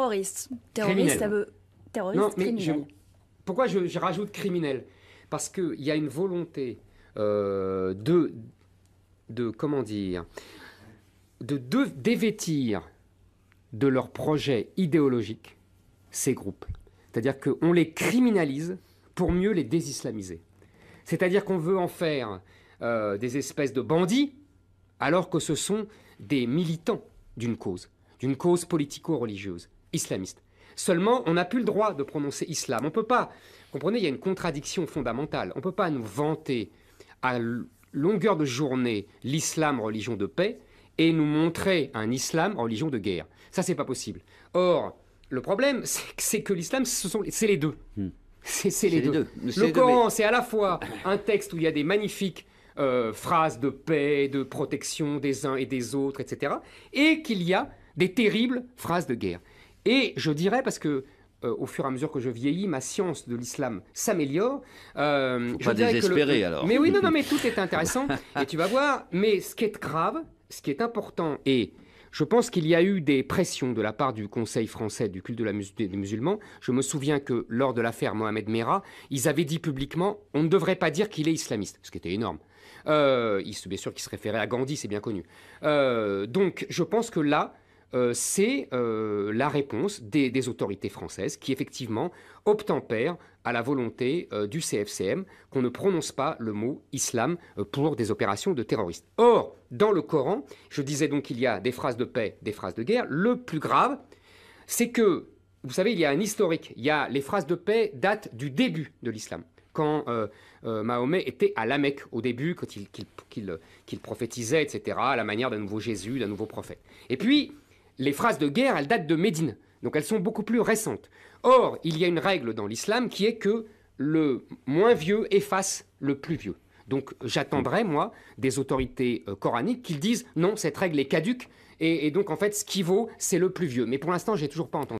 terroriste. Criminel. Ça veut... Terroriste, Non, mais criminel. pourquoi je rajoute criminel? Parce qu'il y a une volonté comment dire, de dévêtir de leur projet idéologique ces groupes. C'est-à-dire qu'on les criminalise pour mieux les désislamiser. C'est-à-dire qu'on veut en faire des espèces de bandits, alors que ce sont des militants d'une cause politico-religieuse, islamiste. Seulement, on n'a plus le droit de prononcer islam. On ne peut pas, comprenez, il y a une contradiction fondamentale. On ne peut pas nous vanter à longueur de journée l'islam religion de paix et nous montrer un islam religion de guerre. Ça, c'est pas possible. Or, le problème, c'est que l'islam, c'est les deux. C'est les deux. Le Coran, c'est à la fois un texte où il y a des magnifiques phrases de paix, de protection des uns et des autres, etc. Et qu'il y a des terribles phrases de guerre. Et je dirais, parce que au fur et à mesure que je vieillis, ma science de l'islam s'améliore. Faut pas désespérer, alors. Mais oui, non, mais tout est intéressant. Et tu vas voir, mais ce qui est grave, ce qui est important, et je pense qu'il y a eu des pressions de la part du Conseil français du culte des musulmans. Je me souviens que lors de l'affaire Mohamed Merah, ils avaient dit publiquement on ne devrait pas dire qu'il est islamiste, ce qui était énorme. Bien sûr qu'il se référait à Gandhi, c'est bien connu. Donc je pense que là, c'est la réponse des autorités françaises qui effectivement obtempèrent à la volonté du CFCM qu'on ne prononce pas le mot islam pour des opérations de terroristes. Or, dans le Coran, je disais donc qu'il y a des phrases de paix, des phrases de guerre. Le plus grave, c'est que, vous savez, il y a un historique. Les phrases de paix datent du début de l'islam. Quand Mahomet était à la Mecque, au début, quand qu'il prophétisait, etc., à la manière d'un nouveau Jésus, d'un nouveau prophète. Et puis, les phrases de guerre, elles datent de Médine. Donc elles sont beaucoup plus récentes. Or, il y a une règle dans l'islam qui est que le moins vieux efface le plus vieux. Donc j'attendrai, moi, des autorités coraniques qui disent non, cette règle est caduque. Et donc, en fait, ce qui vaut, c'est le plus vieux. Mais pour l'instant, je n'ai toujours pas entendu.